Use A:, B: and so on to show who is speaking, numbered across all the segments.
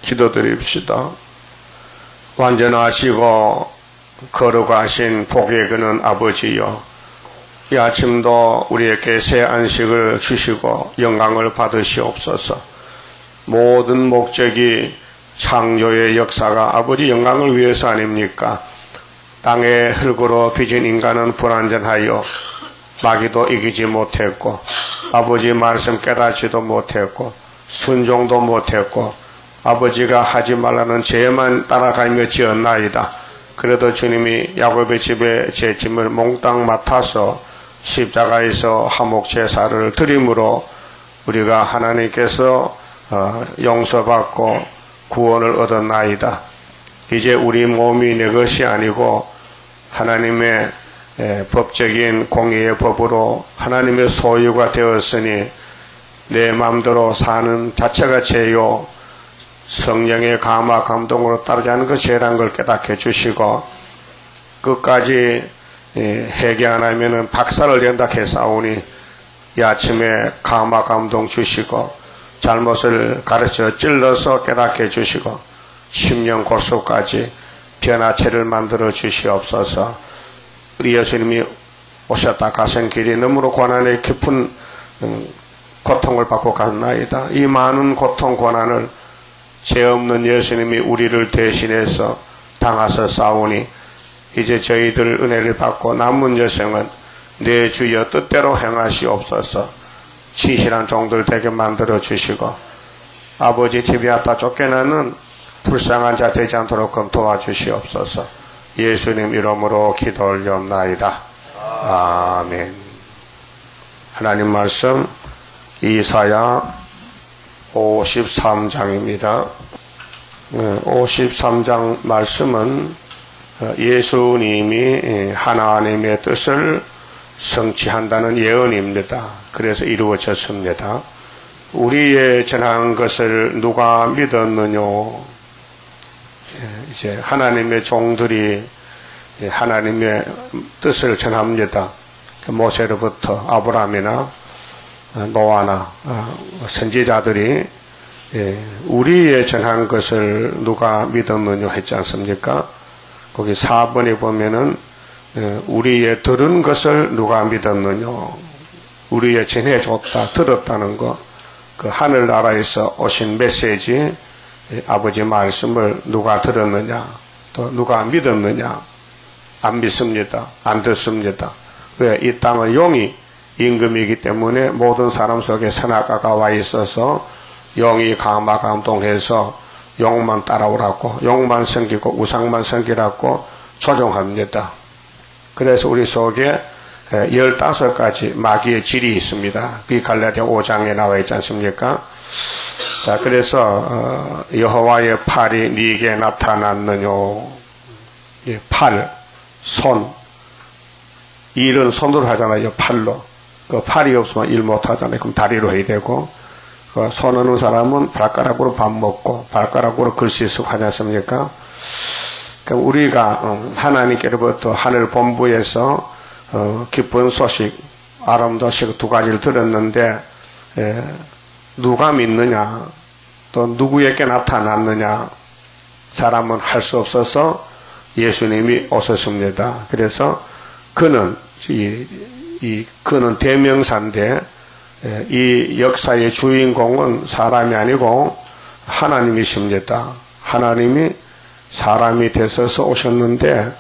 A: 기도드립시다. 완전하시고 거룩하신 복에 그는 아버지여, 이 아침도 우리에게 새 안식을 주시고 영광을 받으시옵소서. 모든 목적이 창조의 역사가 아버지 영광을 위해서 아닙니까? 땅에 흙으로 빚은 인간은 불완전하여 마귀도 이기지 못했고, 아버지 말씀 깨닫지도 못했고, 순종도 못했고, 아버지가 하지 말라는 죄만 따라가며 지었나이다. 그래도 주님이 야곱의 집에 제 짐을 몽땅 맡아서 십자가에서 화목제사를 드림으로 우리가 하나님께서 용서받고 구원을 얻었나이다. 이제 우리 몸이 내 것이 아니고 하나님의 법적인 공의의 법으로 하나님의 소유가 되었으니 내 마음대로 사는 자체가 죄요, 성령의 감화 감동으로 따르지 않는 것이 죄라는 걸 깨닫게 해주시고, 끝까지 회개 안 하면은 박살을 낸다 했사오니 이 아침에 감화 감동 주시고 잘못을 가르쳐 찔러서 깨닫게 해주시고 심령 골수까지 변화체를 만들어 주시옵소서. 우리 예수님이 오셨다 가신 길이 너무로 고난의 깊은 고통을 받고 갔나이다. 이 많은 고통 고난을 죄 없는 예수님이 우리를 대신해서 당하서 싸우니 이제 저희들 은혜를 받고 남은 여생은 내 주여 뜻대로 행하시옵소서. 진실한 종들 되게 만들어 주시고 아버지 집에 왔다 쫓겨나는 불쌍한 자 되지 않도록 도와주시옵소서. 예수님 이름으로 기도 올려옵나이다. 아멘. 하나님 말씀 이사야 53장입니다. 53장 말씀은 예수님이 하나님의 뜻을 성취한다는 예언입니다. 그래서 이루어졌습니다. 우리의 전한 것을 누가 믿었느냐? 이제 하나님의 종들이 하나님의 뜻을 전합니다. 모세로부터 아브라함이나 노아나 선지자들이 우리의 전한 것을 누가 믿었느냐 했지 않습니까? 거기 4번에 보면은 우리의 들은 것을 누가 믿었느냐, 우리의 전해줬다 들었다는 것, 그 하늘나라에서 오신 메시지 아버지 말씀을 누가 들었느냐, 또 누가 믿었느냐? 안 믿습니다. 안 듣습니다. 왜? 이 땅은 용이 임금이기 때문에 모든 사람 속에 선악과가 와 있어서 영이 감화감동해서 용만 따라오라고, 용만 섬기고 우상만 섬기라고 조종합니다. 그래서 우리 속에 15가지 마귀의 질이 있습니다. 그게 갈라디아 5장에 나와 있지 않습니까? 자, 그래서 여호와의 팔이 네게 나타났느냐. 팔, 손, 일은 손으로 하잖아요. 팔로. 그 팔이 없으면 일 못하잖아요. 그럼 다리로 해야 되고, 그 손 없는 사람은 발가락으로 밥 먹고 발가락으로 글씨 쓰고 하지 않습니까? 그럼 우리가 하나님께로부터 하늘 본부에서 기쁜 소식, 아름다운 소식 두 가지를 들었는데 누가 믿느냐, 또 누구에게 나타났느냐? 사람은 할 수 없어서 예수님이 오셨습니다. 그래서 그는 그는 대명사인데 이 역사의 주인공은 사람이 아니고 하나님이십니다. 하나님이 사람이 되셔서 오셨는데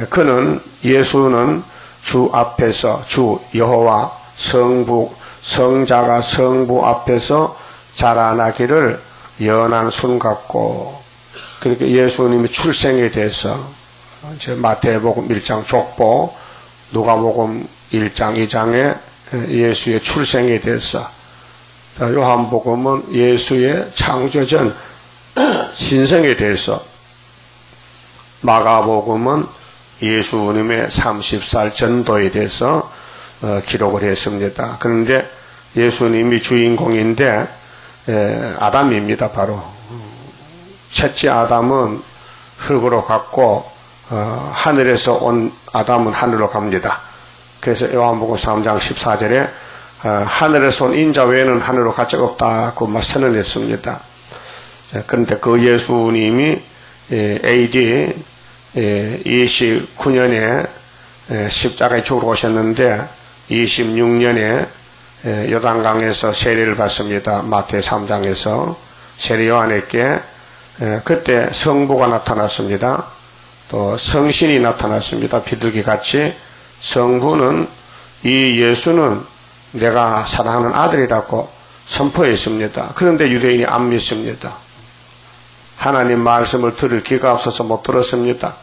A: 그는 예수는 주 앞에서, 주 여호와 성부, 성자가 성부 앞에서 자라나기를 연한 순 같고, 그렇게 예수님이 출생에 대해서 이제 마태복음 1장 족보, 누가복음 1장 2장에 예수의 출생에 대해서, 요한복음은 예수의 창조전 신성에 대해서, 마가복음은 예수님의 30살 전도에 대해서 기록을 했습니다. 그런데 예수님이 주인공인데 아담입니다. 바로 첫째 아담은 흙으로 갔고 하늘에서 온 아담은 하늘로 갑니다. 그래서 요한복음 3장 14절에 하늘에서 온 인자 외에는 하늘로 갈 적 없다고 선언했습니다. 그런데 그 예수님이 AD 29년에 십자가에 죽으러 오셨는데 26년에 요단강에서 세례를 받습니다. 마태 3장에서 세례 요한에게 그때 성부가 나타났습니다. 또 성신이 나타났습니다. 비둘기 같이. 성부는 이 예수는 내가 사랑하는 아들이라고 선포했습니다. 그런데 유대인이 안 믿습니다. 하나님 말씀을 들을 귀가 없어서 못 들었습니다.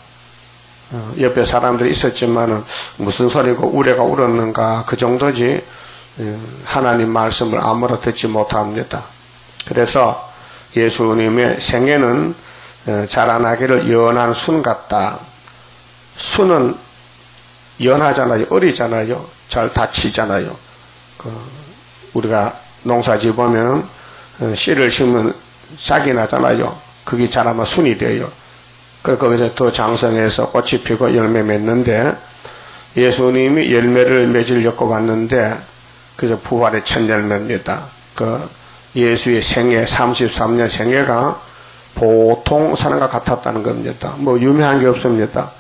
A: 옆에 사람들이 있었지만은 무슨 소리고 우레가 울었는가 그 정도지 하나님 말씀을 아무나 듣지 못합니다. 그래서 예수님의 생애는 자라나기를 연한 순 같다. 순은 연하잖아요. 어리잖아요. 잘 다치잖아요. 우리가 농사지 보면 씨를 심으면 싹이 나잖아요. 그게 자라면 순이 돼요. 그래서 거기서 더 장성해서 꽃이 피고 열매 맺는데 예수님이 열매를 맺으려고 왔는데 그래서 부활의 첫 열매입니다. 예수의 생애 33년 생애가 보통 사람과 같았다는 겁니다. 뭐 유명한 게 없습니다.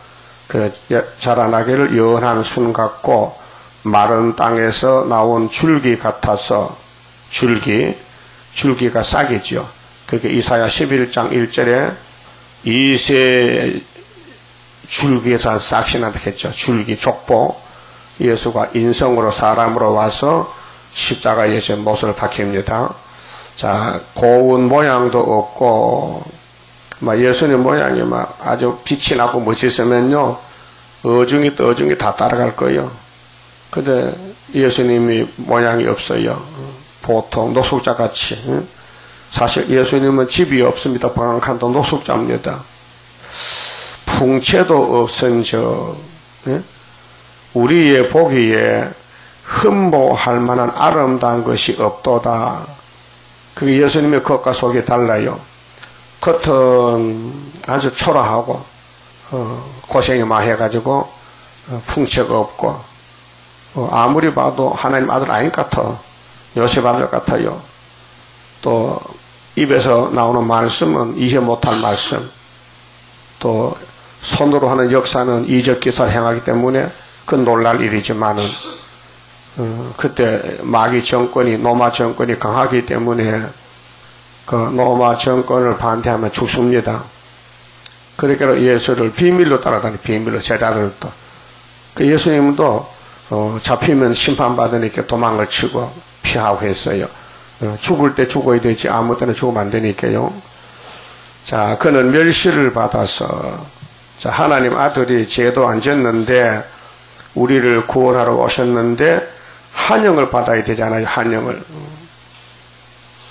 A: 자라나기를 연한 순 같고 마른 땅에서 나온 줄기 같아서 줄기가 싹이지요. 그렇게 이사야 11장 1절에 이세 줄기에서 싹이 난다 했죠. 줄기 족보. 예수가 인성으로 사람으로 와서 십자가에서 못을 박힙니다. 자, 고운 모양도 없고, 예수님 모양이 아주 빛이 나고 멋있으면요, 어중이 다 따라갈 거예요. 근데 예수님이 모양이 없어요. 보통 노숙자 같이. 사실 예수님은 집이 없습니다. 방한칸도 노숙자입니다. 풍채도 없은 우리의 보기에 흠모할 만한 아름다운 것이 없도다. 그게 예수님의 겉과 속이 달라요. 겉은 아주 초라하고 고생이 많이 해가지고 풍채가 없고 아무리 봐도 하나님 아들 아닌 것 같아. 요셉 아들 같아요. 또 입에서 나오는 말씀은 이해 못할 말씀. 또 손으로 하는 역사는 이적 기사를 행하기 때문에 그 놀랄 일이지만은 그때 마귀 정권이 로마 정권이 강하기 때문에 그 로마 정권을 반대하면 죽습니다. 그러니까 예수를 비밀로 따라다니 비밀로 제자들도 그 예수님도 잡히면 심판받으니까 도망을 치고 피하고 했어요. 죽을 때 죽어야 되지 아무 때나 죽으면 안 되니까요. 자, 그는 멸시를 받아서 자, 하나님 아들이 죄도 안 졌는데 우리를 구원하러 오셨는데 한영을 받아야 되잖아요. 한영을.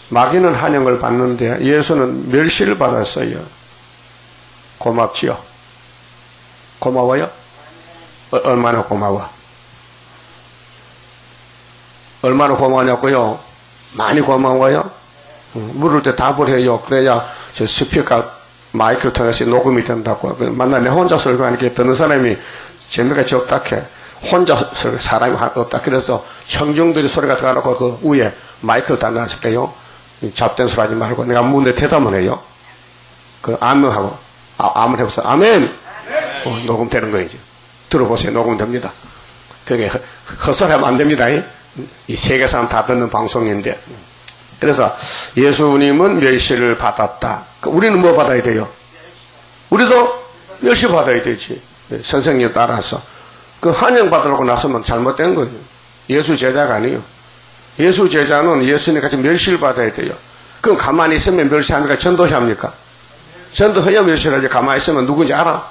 A: 마귀는 한영을 받는데 예수는 멸시를 받았어요. 고맙지요? 고마워요? 얼마나 고마워? 얼마나 고마우냐고요? 많이 고마워요? 물을 때 답을 해요. 그래야 저 스피커 마이크를 통해서 녹음이 된다고. 만나 내 혼자 설교하니까 듣는 사람이 재미가 적다 해. 혼자 사람이 없다. 그래서 청중들이 소리가 들어가놓고 그 위에 마이크를 달아놨을 때요. 잡된 소리 하지 말고 내가 묻는데 대답을 해요. 그 아멘하고 아멘 해보세요. 아멘! 녹음되는 거예요. 이제. 들어보세요. 녹음됩니다. 그게 헛소리하면 안 됩니다. 이 세계 사람 다 듣는 방송인데. 그래서 예수님은 멸시를 받았다. 우리는 뭐 받아야 돼요? 우리도 멸시 받아야 되지. 선생님 따라서. 그 환영 받으려고 나서면 잘못된 거예요. 예수 제자가 아니에요. 예수 제자는 예수님 같이 멸시를 받아야 돼요. 그럼 가만히 있으면 멸시합니까? 전도해야 합니까? 전도해야 멸시를 하지. 가만히 있으면 누군지 알아?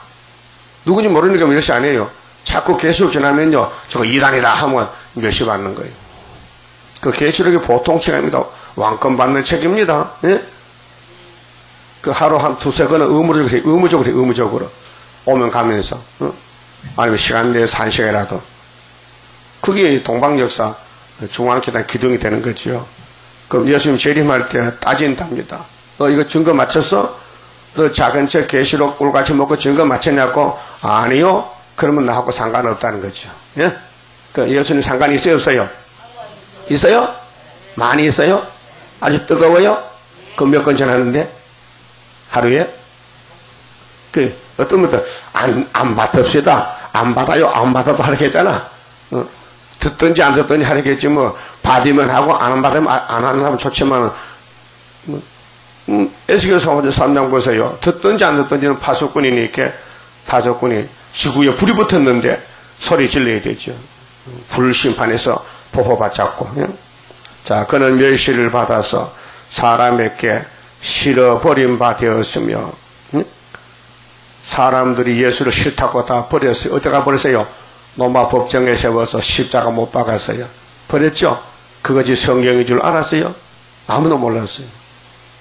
A: 누군지 모르니까 멸시 안 해요. 자꾸 계시록 전하면요. 저거 이단이다 하면 멸시받는 거예요. 그 계시록이 보통 책입니다. 왕권 받는 책입니다. 예? 그 하루 한 두세 권은 의무적으로 오면 가면서 아니면 시간 내에서 한 시간이라도 그게 동방역사 중앙기단 기둥이 되는 거지요. 그럼 예수님 재림할 때 따진답니다. 너 이거 증거 맞췄어? 너 작은 책 계시록 꿀같이 먹고 증거 맞췄냐고? 아니요. 그러면 나하고 상관없다는 거죠. 예? 그 예수님 상관이 있어요, 없어요? 있어요? 많이 있어요? 아주 뜨거워요? 그 몇 건 전하는데? 하루에? 어떤 분들, 안 받읍시다. 안 받아요. 안 받아도 하겠잖아. 듣든지 안 듣든지 하겠지, 뭐. 받으면 하고, 안 받으면 안 하는 사람 좋지만, 에스겔서 3장 보세요. 듣든지 안 듣든지는 파수꾼이니까, 파수꾼이 지구에 불이 붙었는데, 소리 질러야 되죠. 불심판에서 보호받자고. 자, 그는 멸시를 받아서 사람에게 실어버린 바 되었으며, 사람들이 예수를 싫다고 다 버렸어요. 어디가 버렸어요? 로마 법정에 세워서 십자가 못 박았어요. 버렸죠? 그것이 성경인 줄 알았어요? 아무도 몰랐어요.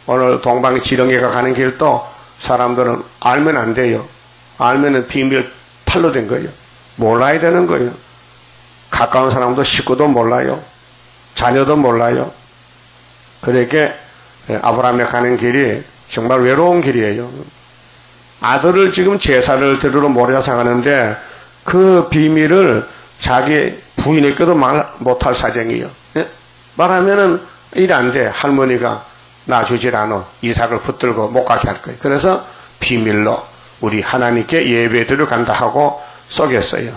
A: 오늘 동방지렁이가 가는 길도 사람들은 알면 안 돼요. 알면은 비밀 탈로 된 거예요. 몰라야 되는 거예요. 가까운 사람도 식구도 몰라요. 자녀도 몰라요. 그러니까 아브라함에 가는 길이 정말 외로운 길이에요. 아들을 지금 제사를 드리러 모래사장 가는데 그 비밀을 자기 부인에게도 말 못할 사정이에요. 예? 말하면은 일 안 돼. 할머니가 놔주질 않아. 이삭을 붙들고 못 가게 할 거예요. 그래서 비밀로 우리 하나님께 예배 드리러 간다 하고 쏘겠어요.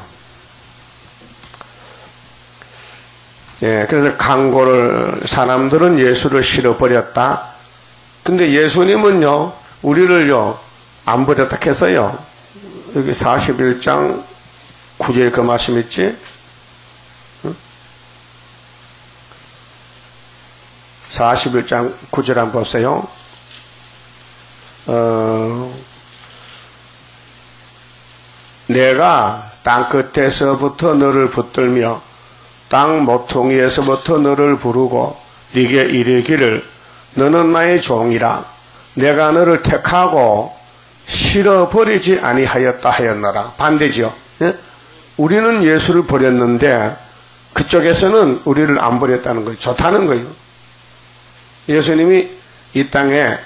A: 예, 그래서 강고를 사람들은 예수를 실어버렸다. 근데 예수님은요, 우리를요, 안 버렸다 했어요. 여기 41장 9절 그 말씀 있지? 41장 9절 한번 보세요. 내가 땅 끝에서부터 너를 붙들며 땅 모퉁이에서부터 너를 부르고 네게 이르기를 너는 나의 종이라 내가 너를 택하고 실어버리지 아니하였다 하였노라. 반대죠. 예? 우리는 예수를 버렸는데 그쪽에서는 우리를 안 버렸다는 거예요. 좋다는 거예요. 예수님이 이 땅에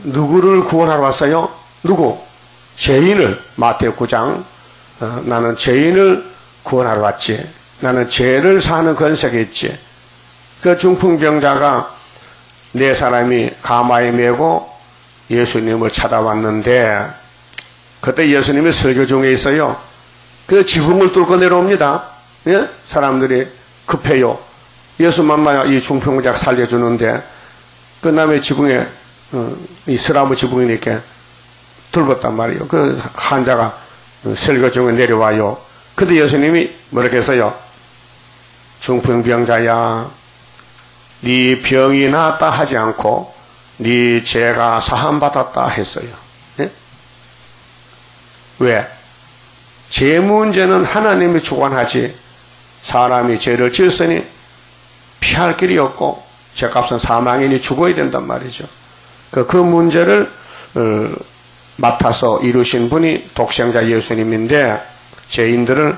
A: 누구를 구원하러 왔어요? 누구? 죄인을. 마태복음 9장 나는 죄인을 구원하러 왔지. 나는 죄를 사는 권세가 있지. 그 중풍병자가 네 사람이 가마에 메고 예수님을 찾아왔는데 그때 예수님이 설교 중에 있어요. 그 지붕을 뚫고 내려옵니다. 예? 사람들이 급해요. 예수 만나야 이 중풍병자가 살려주는데 그 남의 지붕에 이 스라브 지붕이니까 들었단 말이에요. 그 환자가 설교 중에 내려와요. 근데 예수님이 뭐라고 했어요? 중풍병자야, 네 병이 나았다 하지 않고 네 죄가 사함받았다 했어요. 네? 왜? 죄 문제는 하나님이 주관하지 사람이 죄를 지었으니 피할 길이 없고 죄값은 사망이니 죽어야 된단 말이죠. 그 문제를 맡아서 이루신 분이 독생자 예수님인데 죄인들을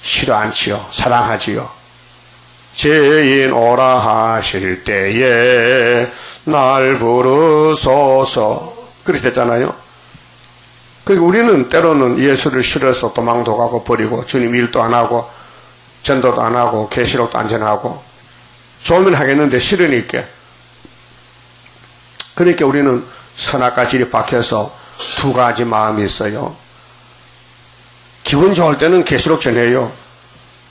A: 싫어 않지요. 사랑하지요. 죄인 오라 하실 때에 날 부르소서 그렇게 됐잖아요. 그러니까 우리는 때로는 예수를 싫어서 도망도 가고 버리고 주님 일도 안 하고 전도도 안 하고 계시록도 안 전하고 좋으면 하겠는데 싫으니까. 그러니까 우리는 선악과 질이 박혀서 두 가지 마음이 있어요. 기분 좋을 때는 계시록 전해요.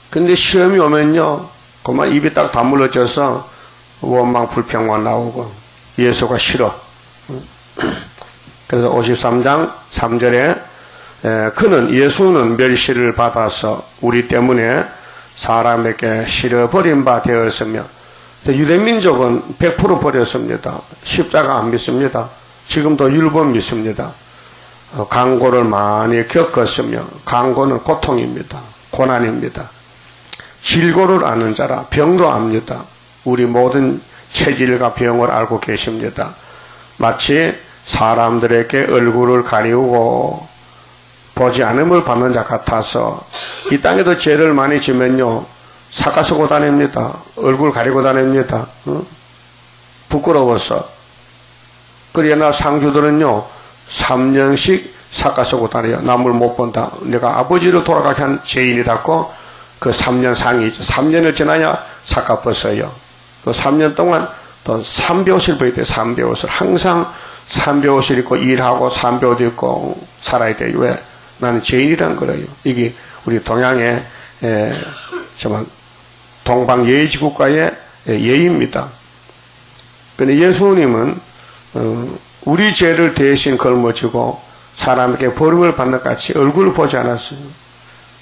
A: 근데 시험이 오면요, 그만 입이 딱 다물어져서 원망 불평만 나오고 예수가 싫어. 그래서 53장 3절에 그는 예수는 멸시를 받아서 우리 때문에 사람에게 실어버린 바 되었으며 유대민족은 100% 버렸습니다. 십자가 안 믿습니다. 지금도 율법 믿습니다. 강고를 많이 겪었으며 강고는 고통입니다. 고난입니다. 질고를 아는 자라 병도 압니다. 우리 모든 체질과 병을 알고 계십니다. 마치 사람들에게 얼굴을 가리우고 보지 않음을 받는 자 같아서 이 땅에도 죄를 많이 지면요 삭아서고 다닙니다. 얼굴 가리고 다닙니다. 부끄러워서. 그러나 상주들은요 3년씩 삭아서고 다녀요. 남을 못 본다. 내가 아버지를 돌아가게 한 죄인이라고 그 3년 상이 있죠. 3년을 지나야 삭아 벗어요. 그 3년 동안 또 3배옷을 입어야 돼요. 3배옷을 항상 삼배 옷을 입고 일하고 삼배 옷 입고 살아야 돼요. 왜? 나는 죄인이란 거예요. 이게 우리 동양의 정말 동방 예의지국가의 예의입니다. 근데 예수님은 우리 죄를 대신 걸머지고 사람에게 벌을 받는 것 같이 얼굴을 보지 않았어요.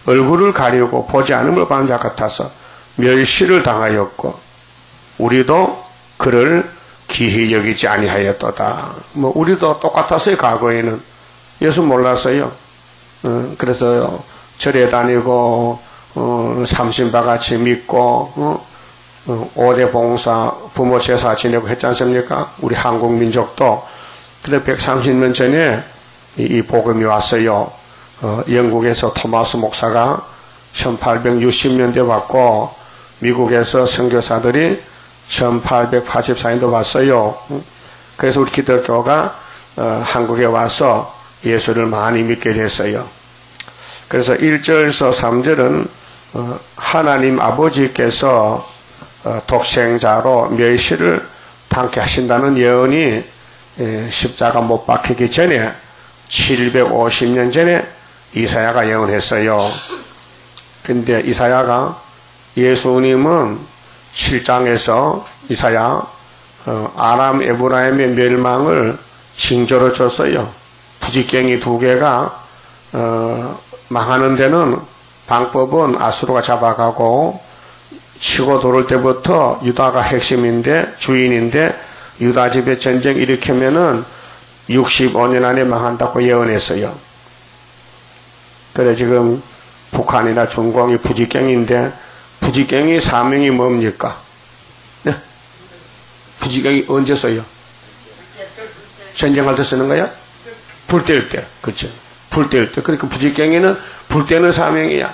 A: 얼굴을 가리우고 보지 않음을 받는 자 같아서 멸시를 당하였고 우리도 그를 기히 여기지 아니하였도다. 뭐 우리도 똑같았어요. 과거에는 예수 몰랐어요. 그래서 절에 다니고 삼신바같이 믿고 5대 봉사 부모 제사 지내고 했지 않습니까? 우리 한국 민족도. 근데 130년 전에 이 복음이 왔어요. 영국에서 토마스 목사가 1860년대 왔고 미국에서 선교사들이 1884년도 왔어요. 그래서 우리 기독교가 한국에 와서 예수를 많이 믿게 됐어요. 그래서 1절에서 3절은 하나님 아버지께서 독생자로 멸시를 당케 하신다는 예언이 십자가 못 박히기 전에 750년 전에 이사야가 예언했어요. 근데 이사야가 예수님은 7장에서 이사야 아람 에브라임의 멸망을 징조로 줬어요. 부지깽이 2개가 망하는 데는 방법은 아수르가 잡아가고 치고 돌을 때부터 유다가 핵심인데 주인인데 유다 집에 전쟁 일으키면은 65년 안에 망한다고 예언했어요. 그래 지금 북한이나 중공이 부지깽인데 부지깽이 사명이 뭡니까? 네? 부지깽이 언제 써요? 전쟁할 때 쓰는 거야? 불 뗄 때. 그렇죠. 불 뗄 때. 그러니까 부지깽이는 불 떼는 사명이야.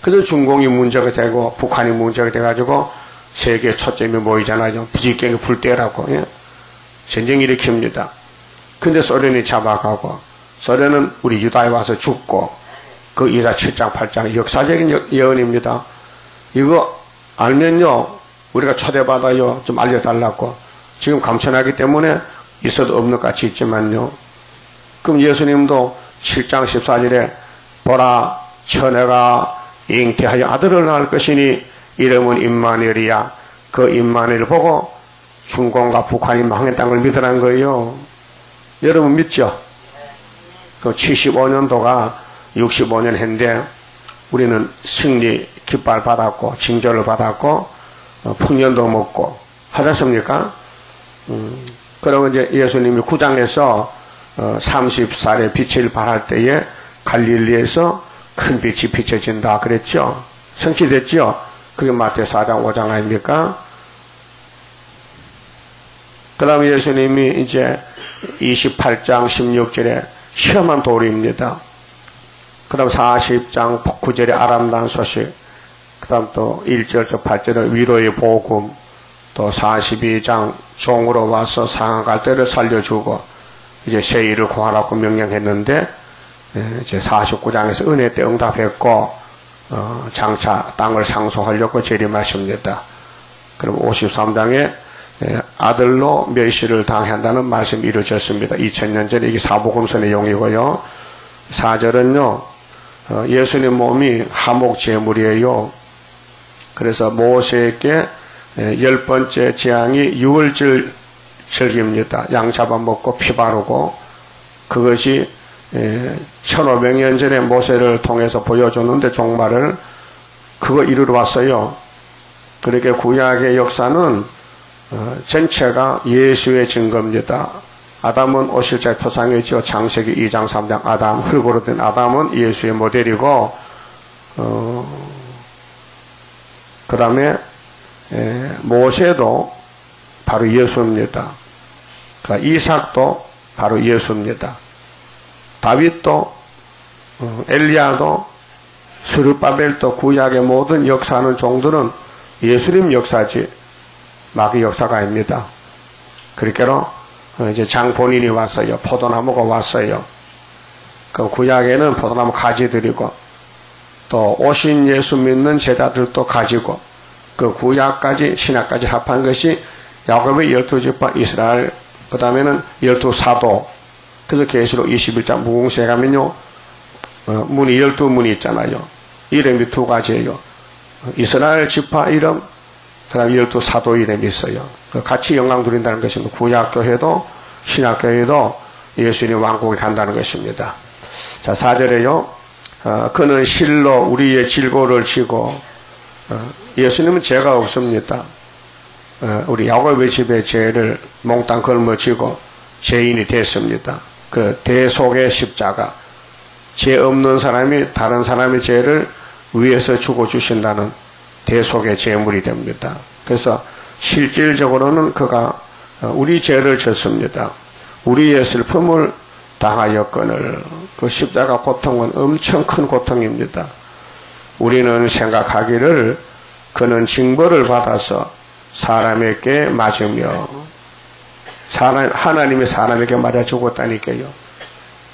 A: 그래서 중공이 문제가 되고 북한이 문제가 돼가지고 세계 초점이 모이잖아요. 부지깽이 불 떼라고. 예? 전쟁 일으킵니다. 근데 소련이 잡아가고 소련은 우리 유다에 와서 죽고 그 이사 7장 8장 역사적인 예언입니다. 이거 알면요 우리가 초대받아요 좀 알려달라고. 지금 감천하기 때문에 있어도 없는 것 같이 있지만요. 그럼 예수님도 7장 14절에 보라 처녀가 잉태하여 아들을 낳을 것이니 이름은 임마누엘이야. 그 임마누엘을 보고 중공과 북한이 망했다는 걸 믿으라는 거예요. 여러분 믿죠? 그 75년도가 65년 했는데 우리는 승리 깃발 받았고 징조를 받았고 풍년도 먹고 하지 않습니까? 그러면 이제 예수님이 9장에서 30살에 빛을 발할 때에 갈릴리에서 큰 빛이 비춰진다 그랬죠? 성취됐죠? 그게 마태 4장 5장 아닙니까? 그 다음에 예수님이 이제 28장 16절에 시험한 도리입니다. 그 다음 40장 9절에 아름다운 소식, 그 다음 또 1절에서 8절에 위로의 복음, 또 42장 종으로 와서 상한 갈대를 살려주고 이제 새 일을 구하라고 명령했는데 이제 49장에서 은혜 때 응답했고 장차 땅을 상속하려고 재림하십니다. 그럼 53장에 아들로 멸시를 당한다는 말씀이 이루어졌습니다. 2000년 전에 이게 사복음서 내용이고요. 4절은요 예수님 몸이 하목 제물이에요. 그래서 모세에게 10번째 재앙이 유월절 절기입니다. 양 잡아먹고 피 바르고 그것이 1500년 전에 모세를 통해서 보여주는데 종말을 그거 이루러 왔어요. 그렇게 구약의 역사는 전체가 예수의 증거입니다. 아담은 오실자의 표상이죠. 창세기 2장 3장 아담 흙으로 된 아담은 예수의 모델이고 그 다음에 모세도 바로 예수입니다. 그러니까 이삭도 바로 예수입니다. 다윗도 엘리야도 스룹바벨도 구약의 모든 역사하는 종들은 예수님 역사지 마귀 역사가 아닙니다. 그렇게로 이제 장본인이 왔어요. 포도나무가 왔어요. 그 구약에는 포도나무 가지들이고 또 오신 예수 믿는 제자들도 가지고 그 구약까지 신약까지 합한 것이 야곱의 12지파 이스라엘 그 다음에는 12사도. 그래서 계시록 21장 무공시에 가면요, 문이 12문이 있잖아요. 이름이 두 가지예요. 이스라엘 지파 이름, 그 다음에 12사도 이름이 있어요. 같이 영광 누린다는 것입니다. 구약교회도 신약교회도 예수님 왕국에 간다는 것입니다. 자, 4절에요. 그는 실로 우리의 질고를 지고, 예수님은 죄가 없습니다. 우리 야곱의 집의 죄를 몽땅 걸머지고 죄인이 됐습니다. 그 대속의 십자가, 죄 없는 사람이 다른 사람의 죄를 위해서 죽어주신다는 대속의 제물이 됩니다. 그래서 실질적으로는 그가 우리 죄를 졌습니다. 우리의 슬픔을 당하였거늘. 그 십자가 고통은 엄청 큰 고통입니다. 우리는 생각하기를 그는 징벌을 받아서 사람에게 맞으며, 하나님이 사람에게 맞아 죽었다니까요.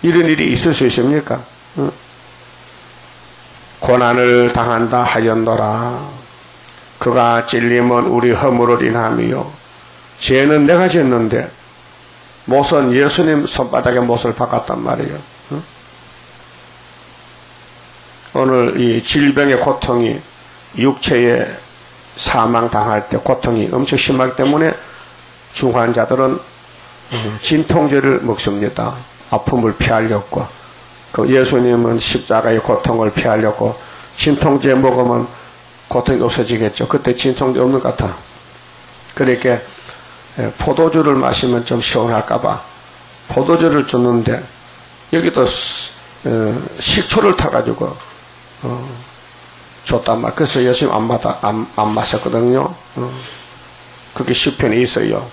A: 이런 일이 있을 수 있습니까? 응? 고난을 당한다 하였노라. 그가 찔림은 우리 허물을 인함이요, 죄는 내가 졌는데 못은 예수님 손바닥에 못을 박았단 말이에요. 응? 오늘 이 질병의 고통이, 육체의 사망 당할 때 고통이 엄청 심하기 때문에 중환자들은 진통제를 먹습니다. 아픔을 피하려고. 그 예수님은 십자가의 고통을 피하려고 진통제 먹으면 고통이 없어지겠죠. 그때 진통제 없는 것 같아. 그러니까 포도주를 마시면 좀 시원할까봐 포도주를 줬는데 여기도 식초를 타가지고 줬단 말. 그래서 예수님 안 마셨거든요. 그게 시편에 있어요.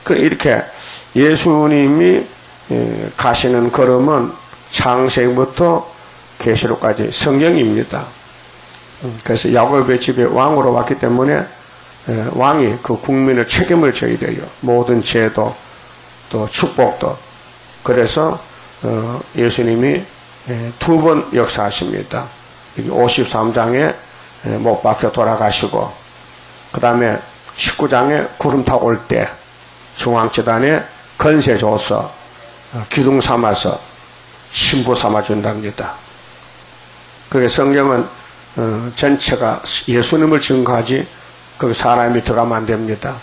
A: 이렇게 예수님이 가시는 걸음은 창세기부터 계시록까지 성령입니다. 그래서 야곱의 집에 왕으로 왔기 때문에 왕이 그 국민의 책임을 져야 돼요. 모든 죄도 또 축복도. 그래서 예수님이 두 번 역사하십니다. 53장에 못 박혀 돌아가시고, 그 다음에 19장에 구름 타고 올 때 중앙재단에 건세 줘서 기둥 삼아서 신부 삼아 준답니다. 그게 성경은 전체가 예수님을 증거하지 거기 사람이 들어가면 안 됩니다.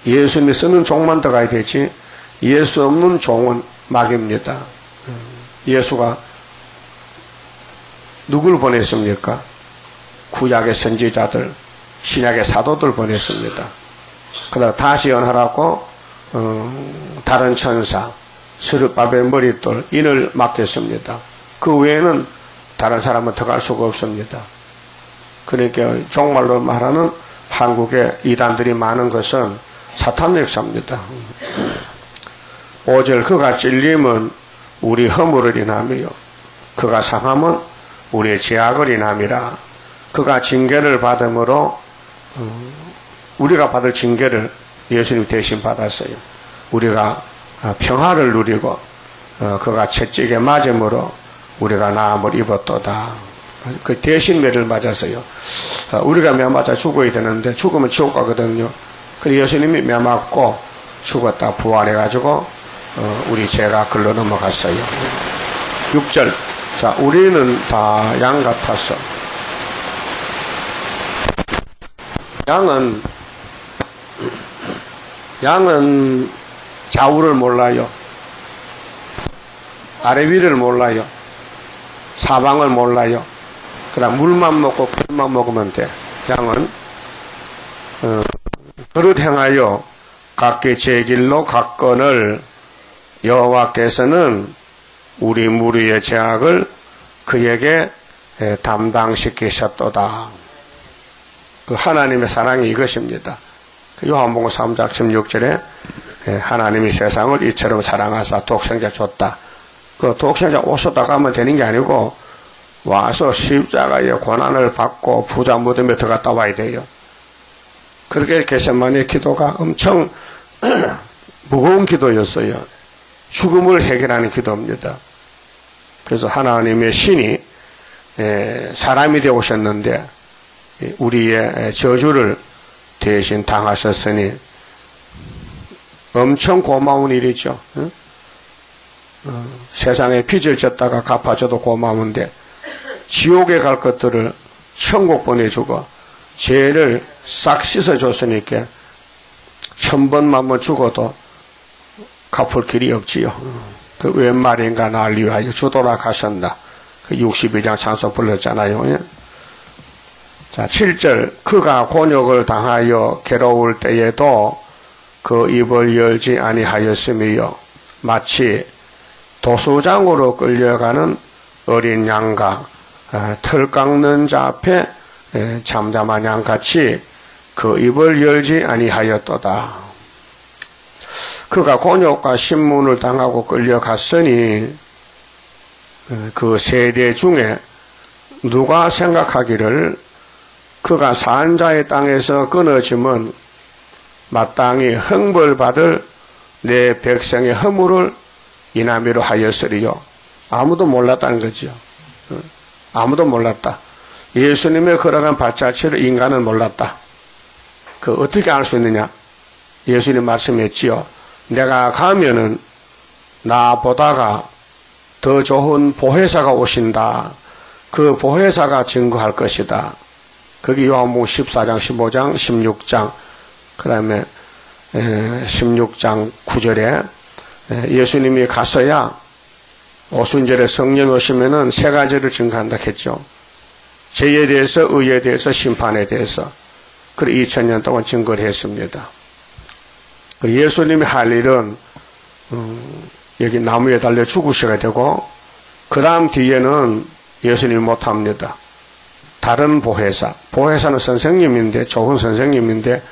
A: 예수님이 쓰는 종만 들어가야 되지 예수 없는 종은 막입니다. 예수가 누굴 보냈습니까? 구약의 선지자들, 신약의 사도들 보냈습니다. 그러다 다시 연하라고 다른 천사, 스룹바벨 머릿돌, 인을 맡겼습니다. 그 외에는 다른 사람은 들어갈 수가 없습니다. 그러니까 정말로 말하는 한국의 이단들이 많은 것은 사탄 역사입니다. 5절, 그가 찔림은 우리 허물을 인함이요, 그가 상함은 우리의 죄악을 인함이라. 그가 징계를 받음으로 우리가 받을 징계를 예수님 대신 받았어요. 우리가 평화를 누리고 그가 채찍에 맞음으로 우리가 나음을 입었도다. 그 대신 매를 맞았어요. 우리가 매 맞아 죽어야 되는데 죽으면 지옥 가거든요. 그래서 예수님이 매 맞고 죽었다 부활해가지고 우리 죄가 글로 넘어갔어요. 6절, 자, 우리는 다 양 같아서. 양은 좌우를 몰라요. 아래 위를 몰라요. 사방을 몰라요. 그다음 물만 먹고 풀만 먹으면 돼. 양은 그릇 행하여 각기 제 길로 갔거늘 여호와께서는 우리 무리의 죄악을 그에게 담당시키셨도다. 그 하나님의 사랑이 이것입니다. 요한복음 3장 16절에 하나님이 세상을 이처럼 사랑하사 독생자 줬다. 그 독생자 오셨다가 하면 되는 게 아니고 와서 십자가의 고난을 받고 부자 무덤에 들어갔다 와야 돼요. 그렇게 겟세마네 기도가 엄청 무거운 기도였어요. 죽음을 해결하는 기도입니다. 그래서 하나님의 신이 사람이 되어 오셨는데 우리의 저주를 대신 당하셨으니 엄청 고마운 일이죠. 세상에 빚을 졌다가 갚아줘도 고마운데 지옥에 갈 것들을 천국 보내주고 죄를 싹 씻어줬으니까 1000번만 죽어도 갚을 길이 없지요. 그 웬 말인가 날 위하여 주도록 하셨나. 그 62장 찬송 불렀잖아요. 예? 자, 7절. 그가 곤욕을 당하여 괴로울 때에도 그 입을 열지 아니하였으며 마치 도수장으로 끌려가는 어린 양과 털 깎는 자 앞에 잠잠한 양같이 그 입을 열지 아니하였도다. 그가 곤욕과 신문을 당하고 끌려갔으니 그 세대 중에 누가 생각하기를 그가 산 자의 땅에서 끊어짐은 마땅히 형벌받을 내 백성의 허물을 이남이로 하였으리요. 아무도 몰랐다는 거죠. 아무도 몰랐다. 예수님의 걸어간 발자취를 인간은 몰랐다. 그 어떻게 알 수 있느냐? 예수님 말씀했지요. 내가 가면은 나보다가 더 좋은 보혜사가 오신다. 그 보혜사가 증거할 것이다. 거기 요한복음 14장, 15장, 16장, 그 다음에 16장 9절에 예수님이 갔어야 오순절에 성령 오시면은 세 가지를 증거한다 했죠. 죄에 대해서, 의에 대해서, 심판에 대해서. 그래 2000년 동안 증거를 했습니다. 예수님이 할 일은 여기 나무에 달려 죽으셔야 되고 그 다음 뒤에는 예수님이 못합니다. 다른 보혜사. 보혜사는 선생님인데 좋은 선생님인데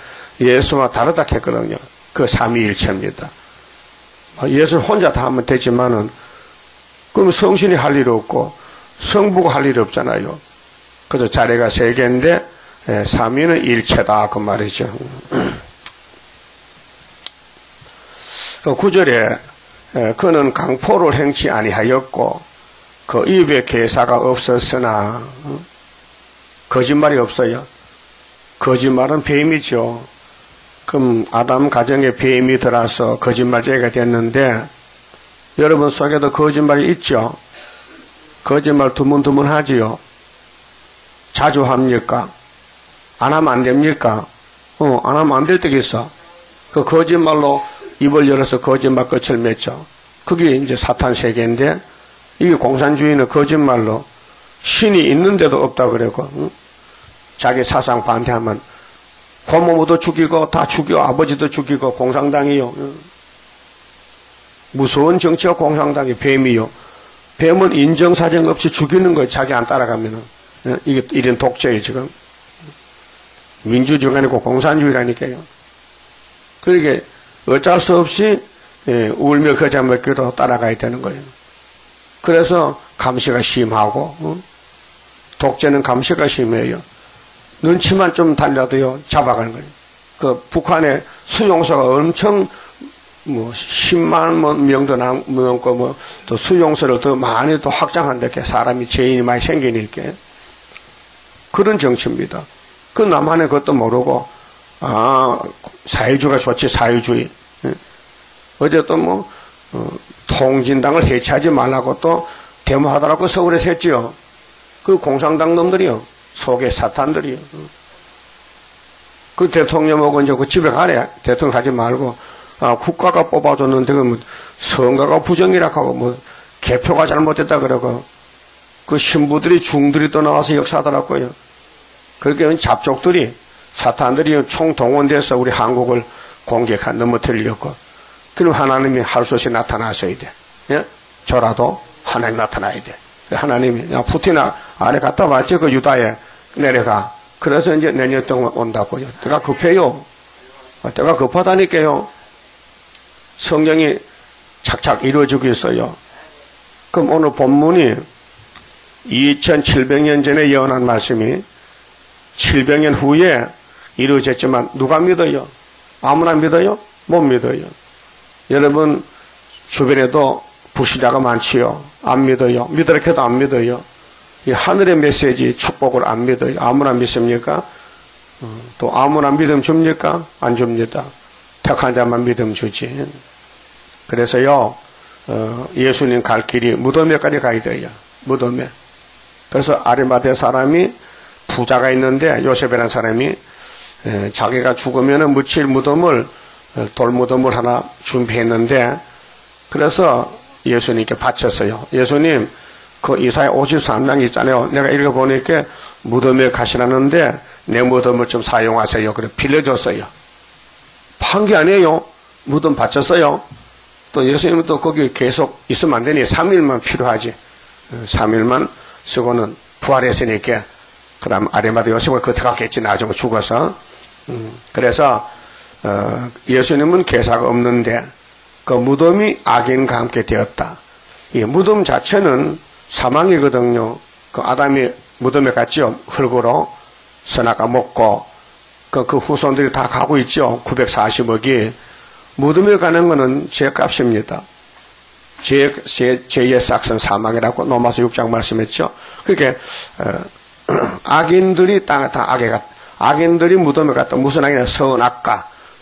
A: 예수와 다르다 했거든요. 그 삼위일체입니다. 예수 혼자 다 하면 되지만은 그럼 성신이 할 일 없고 성부가 할 일 없잖아요. 그래서 자리가 세 개인데 삼위는 일체다 그 말이죠. 그 9절에 그는 강포를 행치 아니하였고 그 입에 괴사가 없었으나 거짓말이 없어요. 거짓말은 뱀이죠. 그럼 아담 가정에 뱀이 들어와서 거짓말쟁이가 됐는데 여러분 속에도 거짓말이 있죠. 거짓말 드문드문하지요. 자주 합니까? 안 하면 안 됩니까? 안 하면 안 될 때가 있어. 그 거짓말로 입을 열어서 거짓말 끝을 맺죠. 그게 이제 사탄 세계인데 이게 공산주의는 거짓말로 신이 있는데도 없다 그러고 자기 사상 반대하면 고모부도 죽이고 다 죽여 아버지도 죽이고 공산당이요. 무서운 정치가 공산당이 뱀이요. 뱀은 인정사정 없이 죽이는 거예요. 자기 안 따라가면은. 이게 이런 독재예요 지금. 민주주의가 아니고 공산주의라니까요. 그러니까 어쩔 수 없이 울며 겨자 먹기로 따라가야 되는 거예요. 그래서 감시가 심하고 독재는 감시가 심해요. 눈치만 좀 달려도요 잡아가는 거예요. 그 북한의 수용소가 엄청 10만 명도 넘고 또 수용소를 더 많이 또 확장한다. 사람이 죄인이 많이 생기니까 그런 정치입니다. 그 남한의 것도 모르고 사회주의가 좋지 사회주의. 어제 또 통진당을 해체하지 말라고 또 데모하더라고 서울에서 했지요. 그 공산당 놈들이요. 속에 사탄들이요. 그 대통령하고 이제 그 집에 가래. 대통령 가지 말고 국가가 뽑아줬는데 그 선거가 부정이라고 하고 개표가 잘못됐다 그러고 그 신부들이 중들이 또 나와서 역사하더라고요. 그렇게 잡족들이 사탄들이 총동원돼서 우리 한국을 공격한 넘어뜨리려고. 그럼 하나님이 할 수 없이 나타나셔야 돼. 예? 저라도 하나님 나타나야 돼. 하나님이 푸틴 아래 갔다 왔지 그 유다에 내려가. 그래서 이제 내년 동안 온다고요. 내가 급해요. 내가 급하다니까요. 성경이 착착 이루어지고 있어요. 그럼 오늘 본문이 2700년 전에 예언한 말씀이 700년 후에 이루어졌지만 누가 믿어요? 아무나 믿어요? 못 믿어요. 여러분 주변에도 불신자가 많지요. 안 믿어요. 믿으라 해도 안 믿어요. 이 하늘의 메시지 축복을 안 믿어요. 아무나 믿습니까? 또 아무나 믿으면 줍니까? 안 줍니다. 택한 자만 믿음 주지. 그래서요, 예수님 갈 길이 무덤에까지 가야 돼요. 무덤에. 그래서 아리마대 사람이 부자가 있는데 요셉이라는 사람이 자기가 죽으면 묻힐 무덤을 돌무덤을 하나 준비했는데 그래서 예수님께 바쳤어요. 예수님 그 이사야 53장 있잖아요. 내가 읽어보니까 무덤에 가시라는데 내 무덤을 좀 사용하세요. 그래 빌려줬어요. 판 게 아니에요. 무덤 바쳤어요. 또 예수님은 또 거기 계속 있으면 안 되니 3일만 필요하지. 3일만 쓰고는 부활했으니까 그다음 아리마대 요셉은 그때 갔겠지. 나중에 죽어서. 그래서 예수님은 계사가 없는데 그 무덤이 악인과 함께 되었다. 이 무덤 자체는 사망이거든요. 그 아담이 무덤에 갔죠. 흙으로 선악과 먹고 그 후손들이 다 가고 있죠. 940억이. 무덤에 가는 것은 죄값입니다. 죄의 싹은 사망이라고 로마서 6장 말씀했죠. 그게 악인들이 땅에 다 악인들이 무덤에 갔다. 무슨 악이냐?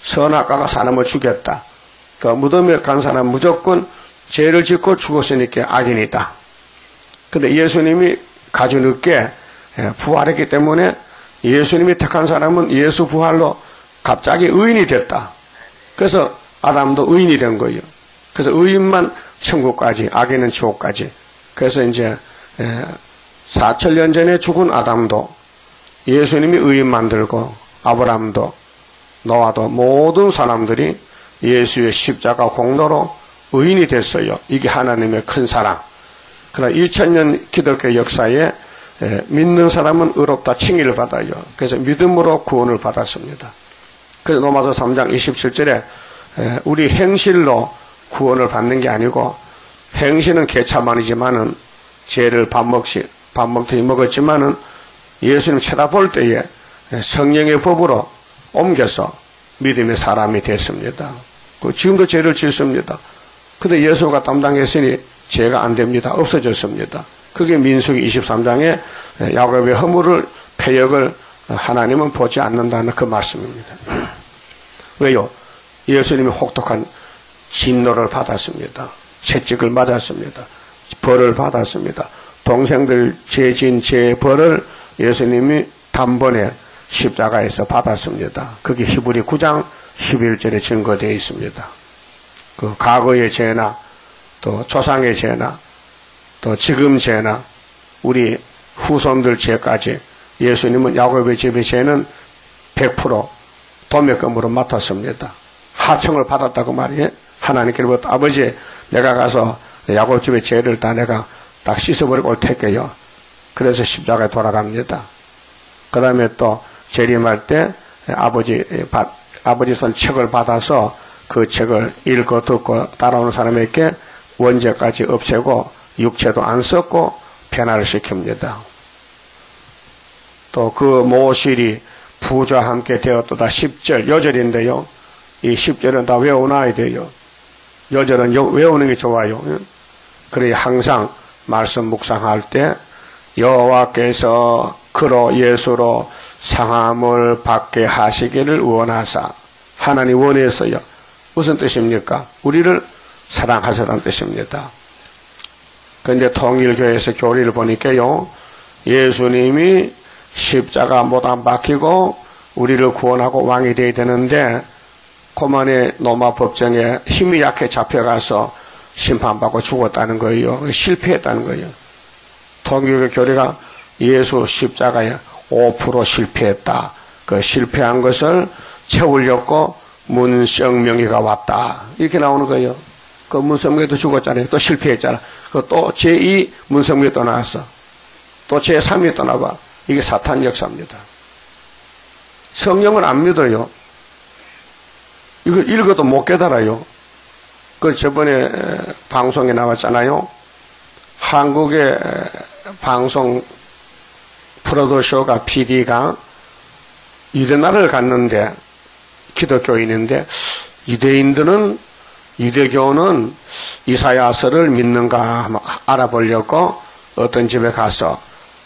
A: 선악가가 사람을 죽였다. 그 무덤에 간 사람 무조건 죄를 짓고 죽었으니까 악인이다. 근데 예수님이 가주 늦게 부활했기 때문에 예수님이 택한 사람은 예수 부활로 갑자기 의인이 됐다. 그래서 아담도 의인이 된 거예요. 그래서 의인만 천국까지, 악인은 지옥까지. 그래서 이제 4천년 전에 죽은 아담도 예수님이 의인 만들고 아브라함도 노아도 모든 사람들이 예수의 십자가 공로로 의인이 됐어요. 이게 하나님의 큰 사랑. 그러나 2000년 기독교 역사에 믿는 사람은 의롭다 칭의를 받아요. 그래서 믿음으로 구원을 받았습니다. 그래서 로마서 3장 27절에 우리 행실로 구원을 받는 게 아니고 행실은 개차만이지만은 죄를 밥 먹듯이 먹었지만은 예수님 쳐다볼 때에 성령의 법으로 옮겨서 믿음의 사람이 됐습니다. 지금도 죄를 짓습니다. 근데 예수가 담당했으니 죄가 안 됩니다. 없어졌습니다. 그게 민수기 23장에 야곱의 허물을 패역을 하나님은 보지 않는다는 그 말씀입니다. 왜요? 예수님이 혹독한 진노를 받았습니다. 채찍을 맞았습니다. 벌을 받았습니다. 동생들 죄진 죄의 벌을 예수님이 단번에 십자가에서 받았습니다. 그게 히브리 9장 11절에 증거되어 있습니다. 그 과거의 죄나 또 조상의 죄나 또 지금 죄나 우리 후손들 죄까지 예수님은 야곱의 집의 죄는 100% 도매금으로 맡았습니다. 하청을 받았다고 말이에요. 하나님께로부터 아버지 내가 가서 야곱 집의 죄를 다 내가 딱 씻어버리고 올 테게요. 그래서 십자가에 돌아갑니다. 그 다음에 또 재림할 때 아버지 손 책을 받아서 그 책을 읽고 듣고 따라오는 사람에게 원죄까지 없애고 육체도 안 썩고 변화를 시킵니다. 또 그 모실이 부자와 함께 되었도다 10절 여절인데요. 이 10절은 다 외워놔야 돼요. 여절은 외우는 게 좋아요. 그래 항상 말씀 묵상할 때 여호와께서 그로 예수로 상함을 받게 하시기를 원하사 하나님 원해서요. 무슨 뜻입니까? 우리를 사랑하시다는 뜻입니다. 그런데 통일교회에서 교리를 보니까요. 예수님이 십자가 못 안 박히고 우리를 구원하고 왕이 되어야 되는데 고만의 로마 법정에 힘이 약해 잡혀가서 심판받고 죽었다는 거예요. 실패했다는 거예요. 통일교 교리가 예수 십자가에 5% 실패했다. 그 실패한 것을 채우려고 문성명이가 왔다. 이렇게 나오는 거예요. 그 문성명이도 죽었잖아요. 또 실패했잖아. 그 또 제2 문성명이 또 나왔어. 또 제3이 또 나와. 이게 사탄 역사입니다. 성령을 안 믿어요. 이거 읽어도 못 깨달아요. 그 저번에 방송에 나왔잖아요. 한국의 방송 프로듀서가 PD가 유대나라를 갔는데 기독교인인데 유대교는 이사야서를 믿는가 알아보려고 어떤 집에 가서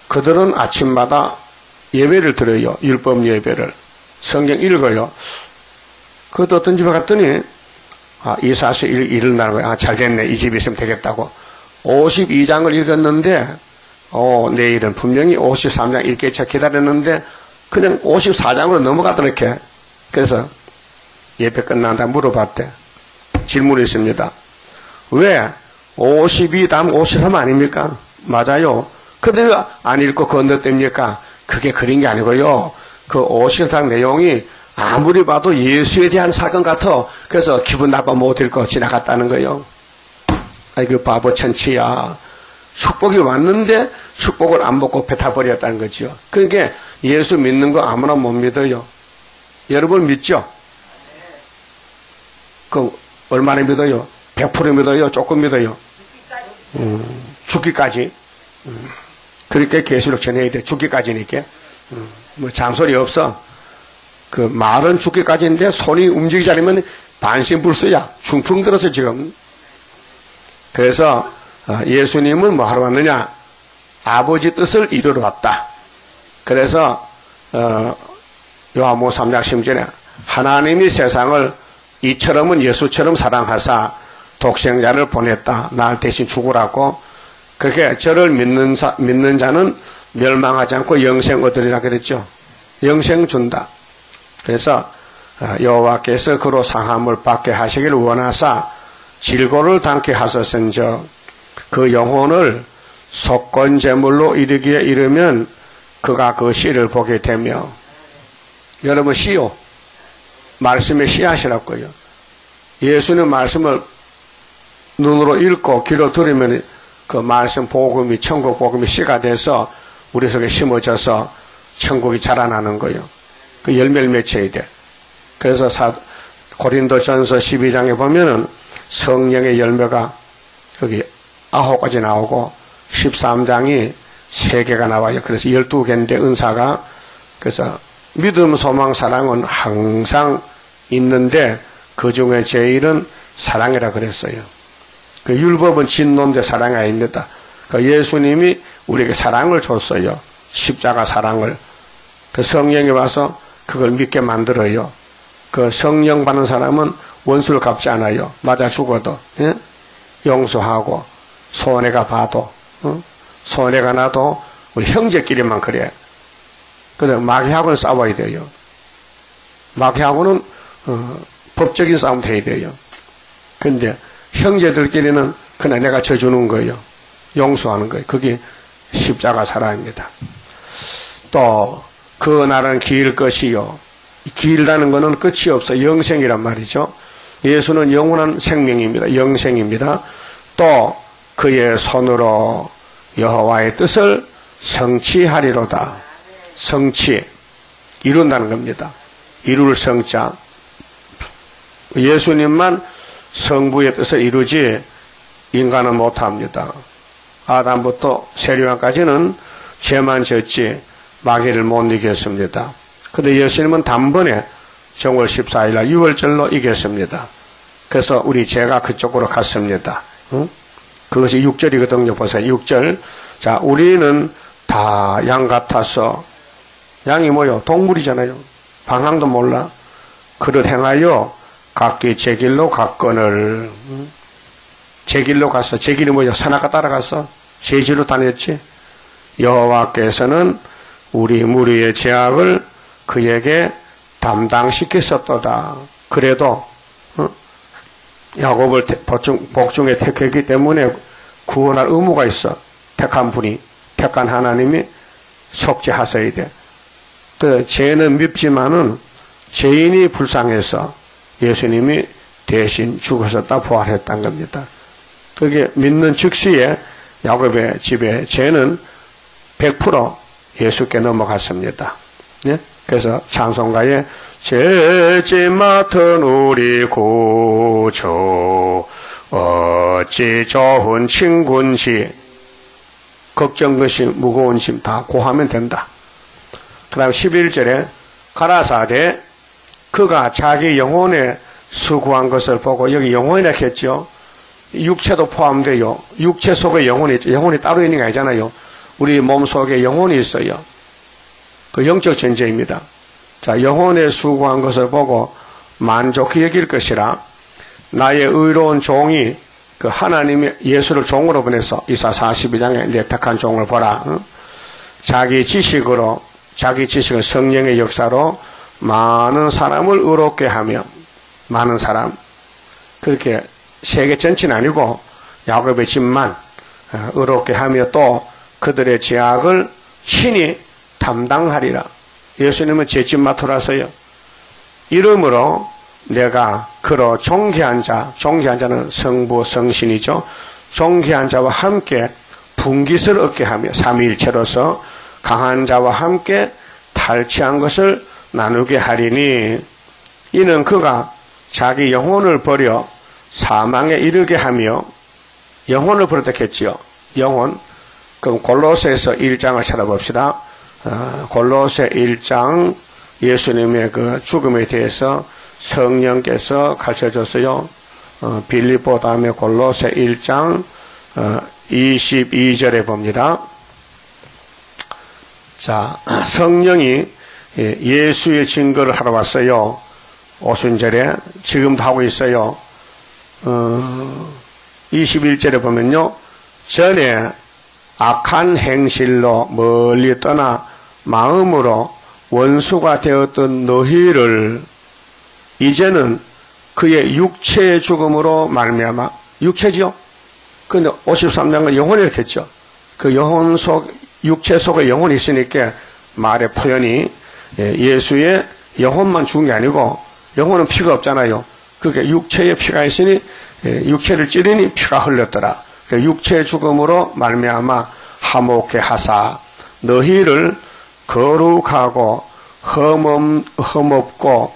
A: 그들은 아침마다 예배를 드려요. 율법 예배를. 성경 읽어요. 그것도 어떤 집에 갔더니 이사서 일어나는 거야. 잘 됐네. 이 집에 있으면 되겠다고. 52장을 읽었는데 내일은 분명히 53장 읽겠지 기다렸는데 그냥 54장으로 넘어가더렇게. 그래서 예배 끝난다 물어봤대. 질문이 있습니다. 왜 52 다음 53 아닙니까? 맞아요. 근데 왜 안 읽고 건너뗍니까? 그게 그린 게 아니고요. 그 53장 내용이 아무리 봐도 예수에 대한 사건 같아. 그래서 기분 나빠 못 읽고 지나갔다는 거예요. 아이고 바보 천치야. 축복이 왔는데 축복을 안 먹고 뱉어버렸다는 거죠. 그러니까 예수 믿는 거 아무나 못 믿어요. 여러분 믿죠? 그 얼마나 믿어요? 100% 믿어요? 조금 믿어요? 죽기까지. 그렇게 계시록 전해야 돼. 죽기까지니까. 뭐 잔소리 없어. 그 말은 죽기까지인데 손이 움직이지 않으면 반신불수야. 중풍 들어서 지금. 그래서 예수님은 뭐 하러 왔느냐? 아버지 뜻을 이루러 왔다. 그래서 요한복음 3장 10절에 하나님이 세상을 이처럼은 예수처럼 사랑하사 독생자를 보냈다. 날 대신 죽으라고. 그렇게 저를 믿는 자는 멸망하지 않고 영생 얻으리라 그랬죠. 영생 준다. 그래서 여호와께서 그로 상함을 받게 하시기를 원하사 질고를 당케 하셨은즉 그 영혼을 속건제물로 이르기에 이르면 그가 그 씨를 보게 되며. 여러분 씨요. 말씀의 씨앗이라고요. 예수는 말씀을 눈으로 읽고 귀로 들으면 그 말씀 복음이 천국 복음이 씨가 돼서 우리 속에 심어져서 천국이 자라나는 거예요. 그 열매를 맺혀야 돼. 그래서 고린도전서 12장에 보면은 성령의 열매가 여기 9가지 나오고 13장이 3개가 나와요. 그래서 12개인데 은사가. 그래서 믿음, 소망, 사랑은 항상 있는데 그 중에 제일은 사랑이라 그랬어요. 그 율법은 진노인데 사랑이 아닙니다. 그 예수님이 우리에게 사랑을 줬어요. 십자가 사랑을. 그 성령이 와서 그걸 믿게 만들어요. 그 성령 받는 사람은 원수를 갚지 않아요. 맞아 죽어도 용서하고 손해가 봐도 손해가 나도 우리 형제끼리만 그래. 근데 마귀하고는 싸워야 돼요. 마귀하고는 법적인 싸움 돼야 돼요. 근데 형제들끼리는 그냥 내가 져주는 거예요. 용서하는 거예요. 그게 십자가 사랑입니다. 또 그날은 길 것이요. 길다는 것은 끝이 없어. 영생이란 말이죠. 예수는 영원한 생명입니다. 영생입니다. 또 그의 손으로 여호와의 뜻을 성취하리로다. 성취, 이룬다는 겁니다. 이룰 성자. 예수님만 성부의 뜻을 이루지 인간은 못합니다. 아담부터 세리왕까지는 죄만 졌지 마귀를 못 이겼습니다. 그런데 예수님은 단번에 정월 14일날 6월절로 이겼습니다. 그래서 우리 죄가 그쪽으로 갔습니다. 그것이 6절이거든요. 보세요. 6절. 자, 우리는 다 양 같아서, 양이 뭐요? 동물이잖아요. 방향도 몰라. 그를 행하여 각기 제 길로 갔거늘. 제 길로 갔어. 제 길이 뭐요? 선악과 따라갔어. 제지로 다녔지. 여호와께서는 우리 무리의 죄악을 그에게 담당시켰었도다. 그래도 야곱을 복중에 택했기 때문에 구원할 의무가 있어. 택한 분이, 택한 하나님이 속죄하셔야 돼. 그 죄는 밉지만은 죄인이 불쌍해서 예수님이 대신 죽으셨다 부활했다는 겁니다. 그게 믿는 즉시에 야곱의 집에 죄는 100% 예수께 넘어갔습니다. 예? 그래서 찬송가에 죄짐 맡은 우리 구주 어찌 좋은 친군시 걱정것이 무거운 짐 다 고하면 된다. 그 다음 11절에 가라사대 그가 자기 영혼에 수고한 것을 보고 여기 영혼이라 했죠. 육체도 포함돼요. 육체 속에 영혼이 있죠. 영혼이 따로 있는 게 아니잖아요. 우리 몸 속에 영혼이 있어요. 그 영적 존재입니다. 자, 영혼에 수고한 것을 보고 만족히 여길 것이라. 나의 의로운 종이 그 하나님이 예수를 종으로 보내서 이사 42장에 내 택한 종을 보라. 자기 지식은 성령의 역사로 많은 사람을 의롭게 하며, 많은 사람, 그렇게 세계 전체는 아니고 야곱의 집만 의롭게 하며 또 그들의 죄악을 친히 담당하리라. 예수님은 제 집 맡으라서요. 이러므로 내가 그로 존귀한 자는 성부 성신이죠. 존귀한 자와 함께 분깃을 얻게 하며 삼위일체로서 강한 자와 함께 탈취한 것을 나누게 하리니, 이는 그가 자기 영혼을 버려 사망에 이르게 하며, 영혼을 버렸다 했지요. 영혼. 그럼 골로새서 1장을 찾아봅시다. 골로새 1장 예수님의 그 죽음에 대해서 성령께서 가르쳐줬어요. 빌립보 다음에 골로새 1장 22절에 봅니다. 자, 성령이 예수의 증거를 하러 왔어요. 오순절에 지금도 하고 있어요. 21절에 보면요, 전에 악한 행실로 멀리 떠나 마음으로 원수가 되었던 너희를 이제는 그의 육체의 죽음으로 말미암아, 육체지요? 근데 53장은 영혼이 이렇게 했죠. 그 영혼 육체 속에 영혼이 있으니까 말의 표현이 예수의 영혼만 죽은 게 아니고, 영혼은 피가 없잖아요. 그게 육체에 피가 있으니 육체를 찌르니 피가 흘렀더라. 육체의 죽음으로 말미암아 화목케 하사 너희를 거룩하고 흠없고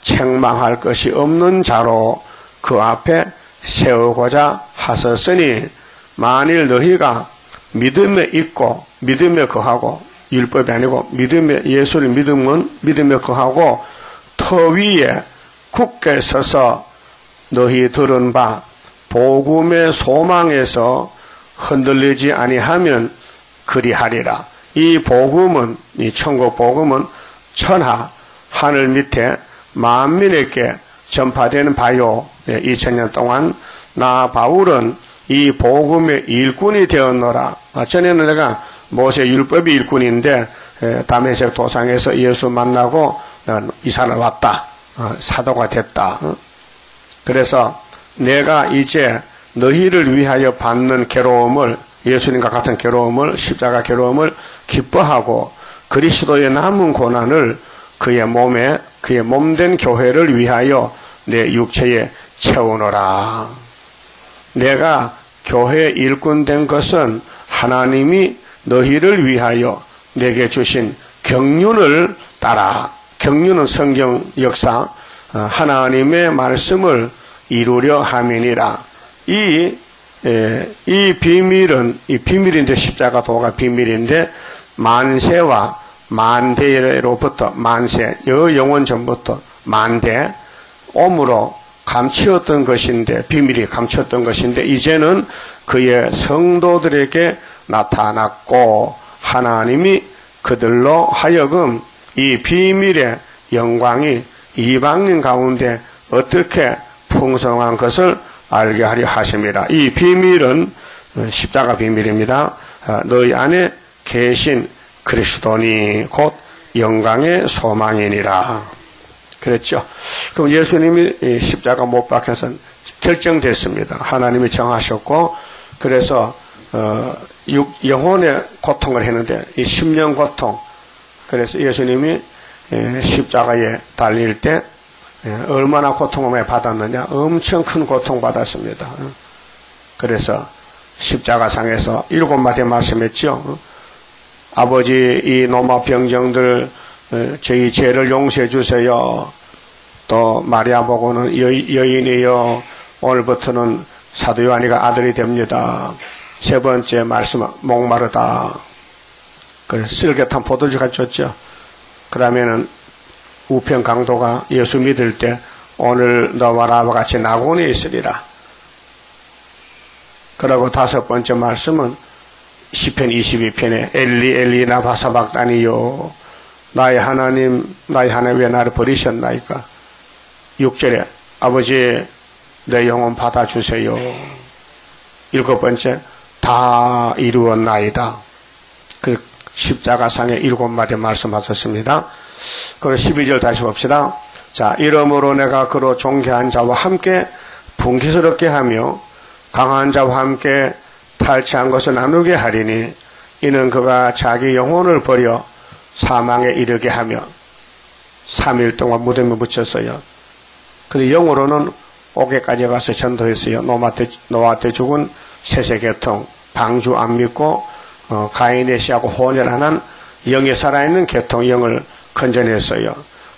A: 책망할 것이 없는 자로 그 앞에 세우고자 하셨으니, 만일 너희가 믿음에 있고 믿음에 거하고, 율법이 아니고 믿음에, 예수를 믿음에 거하고 터 위에 굳게 서서 너희 들은 바 복음의 소망에서 흔들리지 아니하면 그리하리라. 이 복음은, 이 천국 복음은 천하 하늘 밑에 만민에게 전파되는 바요. 2000년 동안 나 바울은 이 복음의 일꾼이 되었노라. 전에는 내가 모세 율법의 일꾼인데 다메섹 도상에서 예수 만나고 이산을 왔다. 사도가 됐다. 그래서 내가 이제 너희를 위하여 받는 괴로움을, 예수님과 같은 괴로움을, 십자가 괴로움을 기뻐하고 그리스도의 남은 고난을 그의 몸된 교회를 위하여 내 육체에 채우노라. 내가 교회의 일꾼 된 것은 하나님이 너희를 위하여 내게 주신 경륜을 따라, 경륜은 성경 역사, 하나님의 말씀을 이루려 함이니라. 이 비밀인데, 십자가 도가 비밀인데, 만세와 만대로부터, 만세, 영원 전부터 만대, 오므로 감추었던 것인데, 비밀이 감추었던 것인데, 이제는 그의 성도들에게 나타났고, 하나님이 그들로 하여금 이 비밀의 영광이 이방인 가운데 어떻게 풍성한 것을 알게 하려 하심이라. 이 비밀은 십자가 비밀입니다. 너희 안에 계신 그리스도니 곧 영광의 소망이니라. 그랬죠. 그럼 예수님이 십자가 못 박혀서 결정됐습니다. 하나님이 정하셨고, 그래서 영혼의 고통을 했는데 이 심령 고통, 그래서 예수님이 십자가에 달릴 때 얼마나 고통을 많이 받았느냐, 엄청 큰 고통 받았습니다. 그래서 십자가상에서 7마디 말씀했죠. 아버지, 이 노마병정들 저희 죄를 용서해 주세요. 또 마리아 보고는 여인이여 오늘부터는 사도 요한이가 아들이 됩니다. 세 번째 말씀은 목마르다. 그래서 쓸개탄 포도주 가져왔죠. 그러면은 우편 강도가 예수 믿을 때 오늘 너와 나와 같이 낙원에 있으리라. 그리고 다섯 번째 말씀은 시편 22편에 엘리 엘리 나 바사박다니요, 나의 하나님 왜 나를 버리셨나이까. 6절에 아버지 내 영혼 받아주세요. 7번째 다 이루었나이다. 그 십자가상의 7마디 말씀하셨습니다. 그럼 12절 다시 봅시다. 자, 이러므로 내가 그로 존귀한 자와 함께 분기스럽게 하며 강한 자와 함께 탈취한 것을 나누게 하리니 이는 그가 자기 영혼을 버려 사망에 이르게 하며 3일 동안 무덤에 묻혔어요. 그리고 영으로는 옥에까지 가서 전도했어요. 노아 때 죽은 세세계통, 방주 안 믿고 가인의 씨하고 혼혈하는 영이 살아있는 계통 영을 건져냈어요.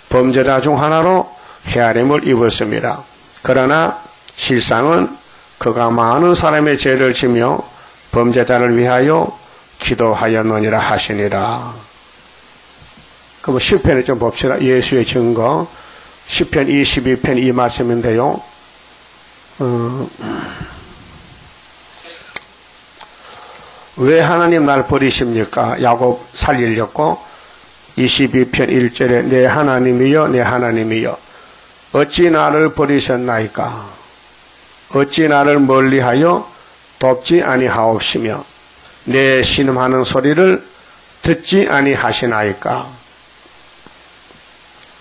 A: 범죄자 중 하나로 헤아림을 입었습니다. 그러나 실상은 그가 많은 사람의 죄를 지며 범죄자를 위하여 기도하였느니라 하시니라. 그럼 시편을 좀 봅시다. 예수의 증거. 시편 22편 이 말씀인데요. 왜 하나님 날 버리십니까? 야곱 살리려고 22편 1절에 내 하나님이여 내 하나님이여 어찌 나를 버리셨나이까? 어찌 나를 멀리하여 돕지 아니하옵시며 내 신음하는 소리를 듣지 아니하시나이까?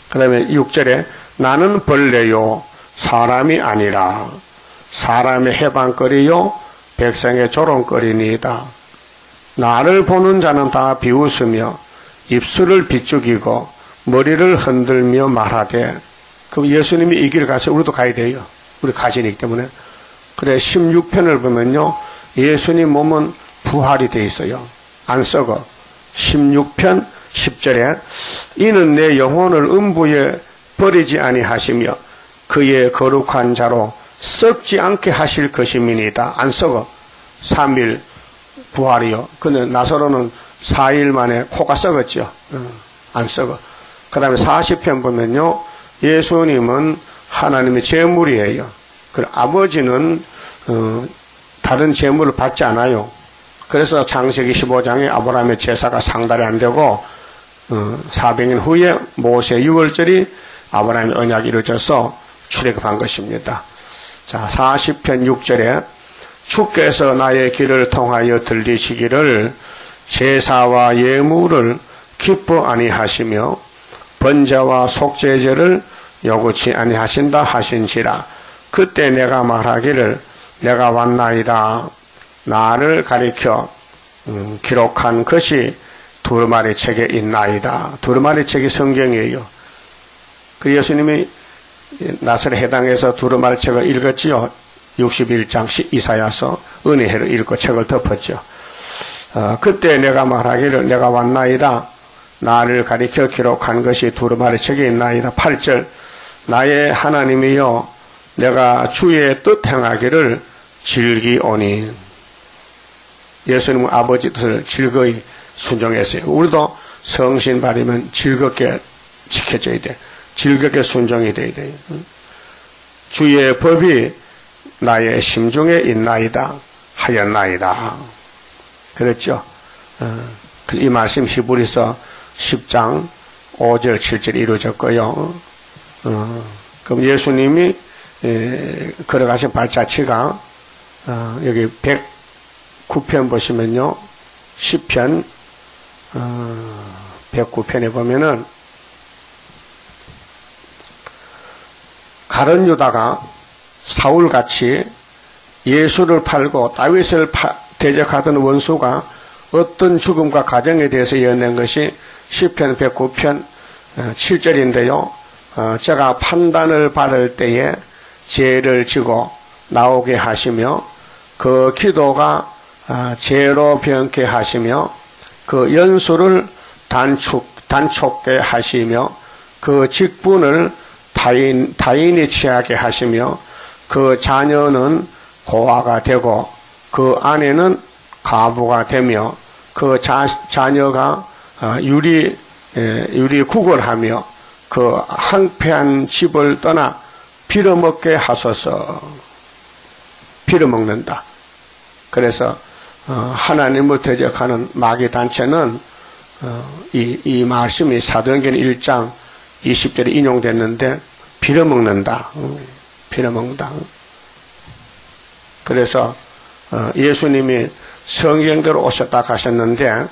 A: 그 다음에 6절에 나는 벌레요 사람이 아니라 사람의 해방거리요 백성의 조롱거리니이다. 나를 보는 자는 다 비웃으며 입술을 비죽이고 머리를 흔들며 말하되. 그럼 예수님이 이 길을 가서 우리도 가야 돼요. 우리 가진이기 때문에. 그래 16편을 보면요 예수님 몸은 부활이 돼 있어요. 안 썩어. 16편 10절에 이는 내 영혼을 음부에 버리지 아니하시며 그의 거룩한 자로 썩지 않게 하실 것임이니이다. 안 썩어. 3일 부활이요. 근데 나사로는 4일 만에 코가 썩었죠. 안 썩어. 그 다음에 40편 보면요 예수님은 하나님의 제물이에요. 그리고 아버지는 다른 제물을 받지 않아요. 그래서 창세기 15장에 아브라함의 제사가 상달이 안 되고 400년 후에 모세 6월절이 아브라함의 언약이 이루어져서 출애굽한 것입니다. 자, 40편 6절에 주께서 나의 길을 통하여 들리시기를 제사와 예물을 기뻐 아니하시며 번제와 속죄제를 요구치 아니하신다 하신지라. 그때 내가 말하기를 내가 왔나이다. 나를 가리켜 기록한 것이 두루마리 책에 있나이다. 두루마리 책이 성경이에요. 그 예수님이 나사렛 해당에서 두루마리 책을 읽었지요. 61장 이사야서 은혜를 읽고 책을 덮었죠. 그때 내가 말하기를 내가 왔나이다. 나를 가리켜 기록한 것이 두루마리 책에 있나이다. 8절 나의 하나님이여 내가 주의 뜻 행하기를 즐기오니. 예수님은 아버지 뜻을 즐거이 순종했어요. 우리도 성신 받으면 즐겁게 지켜져야 돼. 즐겁게 순종이 돼야 돼요. 주의 법이 나의 심중에 있나이다 하였나이다. 그랬죠. 이 말씀 히브리서 10장 5절 7절 이루어졌고요. 그럼 예수님이 걸어가신 발자취가 여기 109편 보시면요. 10편 109편에 보면은 가룟 유다가 사울같이 예수를 팔고 다윗을 대적하던 원수가 어떤 죽음과 가정에 대해서 이어낸 것이 시편 109편 7절인데요. 제가 판단을 받을 때에 죄를 지고 나오게 하시며 그 기도가 죄로 변케 하시며 그 연수를 단촉게 하시며 그 직분을 타인이 취하게 하시며 그 자녀는 고아가 되고 그 아내는 가부가 되며 그 자녀가 유리 구걸하며 그 황폐한 집을 떠나 빌어먹게 하소서. 빌어먹는다. 그래서 하나님을 대적하는 마귀 단체는 이 말씀이 사도행전 1장 20절에 인용됐는데 빌어먹는다. 빌어먹는다. 그래서 예수님이 성경대로 오셨다 가셨는데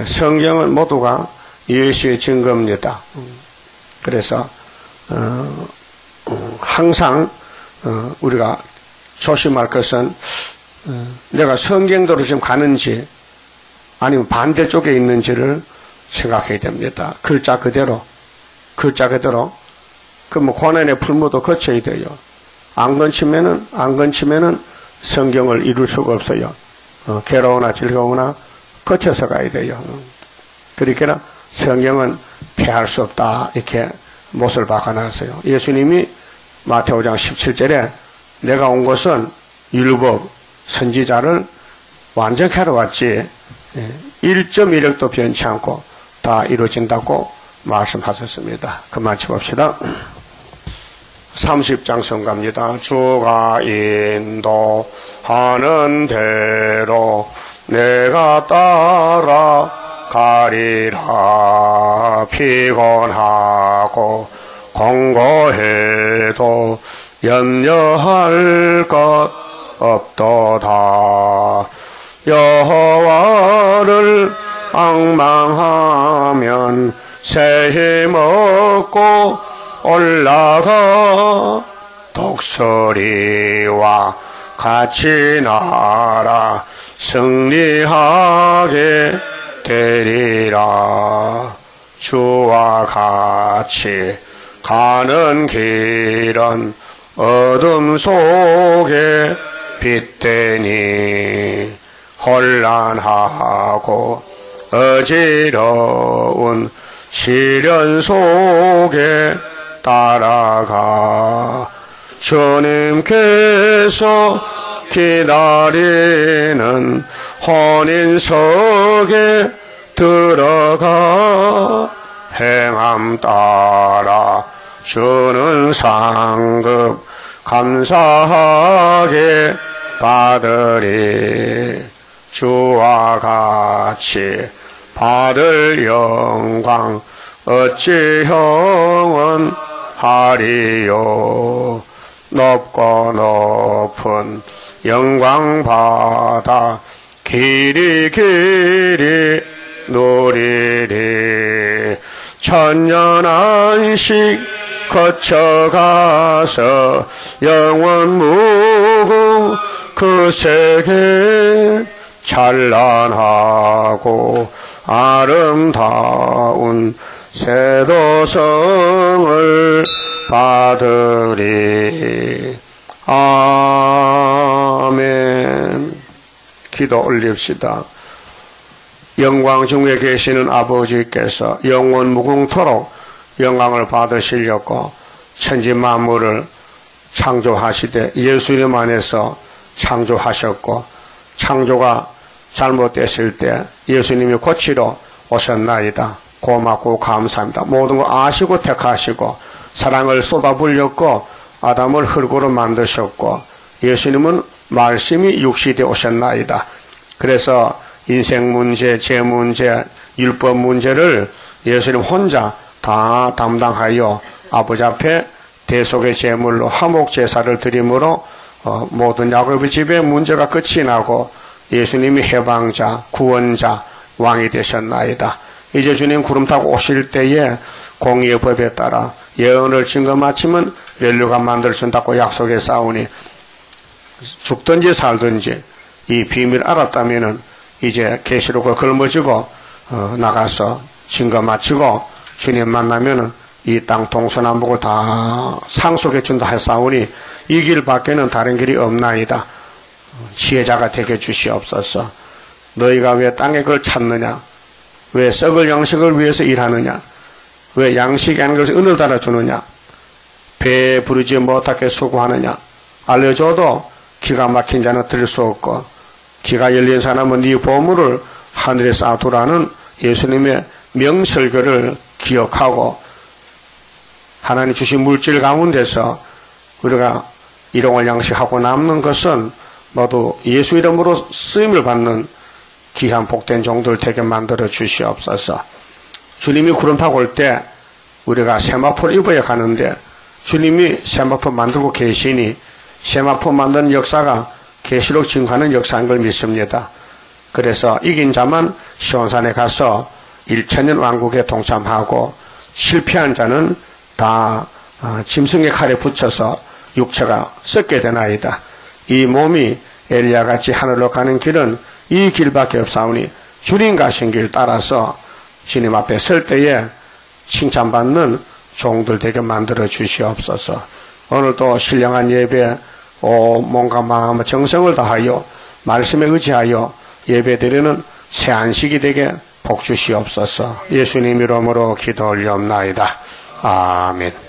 A: 성경은 모두가 예수의 증거입니다. 그래서 항상 우리가 조심할 것은 내가 성경대로 지금 가는지 아니면 반대쪽에 있는지를 생각해야 됩니다. 글자 그대로 그 뭐 고난의 풀무도 거쳐야 돼요. 안 건치면은 성경을 이룰 수가 없어요. 괴로우나 즐거우나 거쳐서 가야 돼요. 그러니까 성경은 피할 수 없다 이렇게 못을 박아놨어요. 예수님이 마태오 5장 17절에 내가 온 것은 율법 선지자를 완전히 하러 왔지 1.1획도 변치 않고 다 이루어진다고 말씀하셨습니다. 그만 쳐봅시다. 30장 성갑니다. 주가 인도하는 대로 내가 따라가리라. 피곤하고 공고해도 염려할 것 없도다. 여호와를 앙망하면 새 힘 얻고 올라가 독수리와 같이 날아 승리하게 되리라. 주와 같이 가는 길은 어둠 속에 빛되니 혼란하고 어지러운 시련 속에 따라가 주님께서 기다리는 혼인석에 들어가 행함 따라 주는 상급 감사하게 받으리. 주와 같이 받을 영광 어찌 형은 하리요. 높고 높은 영광 받아 길이 누리리. 천년 안식 거쳐가서 영원 무궁 그 세계 찬란하고 아름다운 새도성을 받으리. 아멘. 기도 올립시다. 영광 중에 계시는 아버지께서 영원 무궁토록 영광을 받으시려고 천지 만물을 창조하시되 예수님 안에서 창조하셨고 창조가 잘못됐을 때 예수님이 고치러 오셨나이다. 고맙고 감사합니다. 모든 거 아시고 택하시고 사랑을 쏟아부으셨고 아담을 흙으로 만드셨고 예수님은 말씀이 육시되어 오셨나이다. 그래서 인생 문제, 제 문제, 율법 문제를 예수님 혼자 다 담당하여 아버지 앞에 대속의 제물로 화목 제사를 드림으로 모든 야곱의 집에 문제가 끝이 나고 예수님이 해방자, 구원자, 왕이 되셨나이다. 이제 주님 구름 타고 오실 때에 공의의 법에 따라 예언을 증거 마치면 렐루가 만들어준다고 약속해 싸우니 죽든지 살든지 이 비밀 알았다면은 이제 계시록을 걸머지고 나가서 증거 마치고 주님 만나면은 이 땅 동서남북을 다 상속해 준다 했사오니 이 길 밖에는 다른 길이 없나이다. 지혜자가 되게 주시옵소서. 너희가 왜 땅의 걸 찾느냐? 왜 썩을 양식을 위해서 일하느냐? 왜 양식이 아닌 것을 은을 달아주느냐? 배에 부르지 못하게 수고하느냐? 알려줘도 기가 막힌 자는 들을 수 없고 기가 열린 사람은 네 보물을 하늘에 쌓아두라는 예수님의 명설교를 기억하고 하나님 주신 물질 가운데서 우리가 일용할 양식하고 남는 것은 모두 예수 이름으로 쓰임을 받는 귀한 복된 종들 되게 만들어 주시옵소서. 주님이 구름 타고 올 때 우리가 세마포를 입어야 가는데 주님이 세마포 만들고 계시니 세마포 만드는 역사가 계시록 증거하는 역사인 걸 믿습니다. 그래서 이긴 자만 시온산에 가서 1000년 왕국에 동참하고 실패한 자는 다 짐승의 칼에 붙여서 육체가 썩게 되나이다. 이 몸이 엘리야같이 하늘로 가는 길은 이 길밖에 없사오니 주님 가신 길 따라서 주님 앞에 설 때에 칭찬받는 종들 되게 만들어 주시옵소서. 오늘도 신령한 예배 몸과 마음 정성을 다하여 말씀에 의지하여 예배드리는 새 안식이 되게 복 주시옵소서. 예수님 이름으로 기도 올리옵나이다. 아멘.